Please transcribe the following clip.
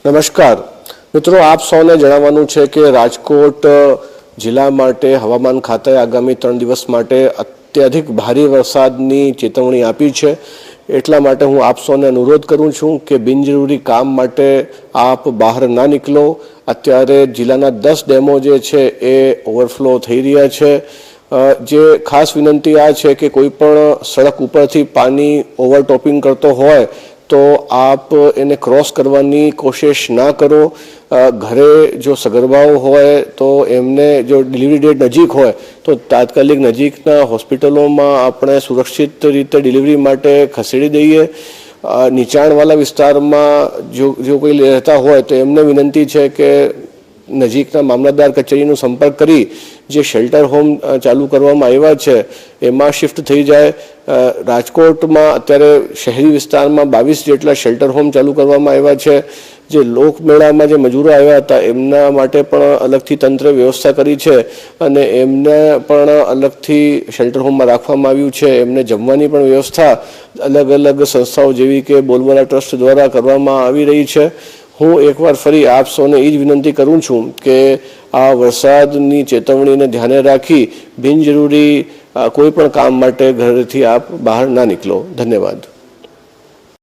નમસ્કાર મિત્રો, આપ સૌને જણાવવાનું છે કે રાજકોટ જિલ્લા માટે હવામાન ખાતાએ આગામી 3 દિવસ માટે અત્યધિક ભારે વરસાદની ચેતવણી આપી છે। એટલા માટે હું આપ સૌને અનુરોધ કરું છું કે બિનજરૂરી કામ માટે આપ બહાર ના નીકળો। અત્યારે જિલ્લાના 10 ડેમો જે છે એ ઓવરફ્લો થઈ રહ્યા છે। જે ખાસ વિનંતી આ છે કે કોઈ પણ સડક ઉપરથી પાણી ઓવરટોપિંગ કરતો હોય તો आप એને ક્રોસ કરવાની કોશિશ ના કરો। ઘરે જો સગર્ભાઓ હોય તો એમને જો ડિલિવરી ડેટ નજીક હોય તો તાત્કાલિક નજીકના હોસ્પિટલોમાં આપણે સુરક્ષિત રીતે ડિલિવરી માટે ખસેડી દઈએ। નીચાણવાળા વિસ્તારમાં જો કોઈ રહેતા હોય તો એમને વિનંતી છે કે નજીકના મામલતદાર કચેરીનો સંપર્ક કરી જે શેલ્ટર હોમ ચાલુ કરવામાં આવ્યા છે એમાં શિફ્ટ થઈ જાય। રાજકોટમાં અત્યારે શહેરી વિસ્તારમાં 22 જેટલા શેલ્ટર હોમ ચાલુ કરવામાં આવ્યા છે। જે લોકમેળામાં જે મજૂરો આવ્યા હતા એમના માટે પણ અલગથી તંત્રે વ્યવસ્થા કરી છે અને એમને પણ અલગથી શેલ્ટર હોમમાં રાખવામાં આવ્યું છે। એમને જમવાની પણ વ્યવસ્થા અલગ અલગ સંસ્થાઓ જેવી કે બોલબાલા ટ્રસ્ટ દ્વારા કરવામાં આવી રહી છે। હું એકવાર ફરી આપ સૌને એ જ વિનંતી કરું છું કે આ વરસાદની ચેતવણીને ધ્યાને રાખી બિનજરૂરી કોઈ પણ કામ માટે ઘરેથી આપ બહાર ના નીકળો। ધન્યવાદ।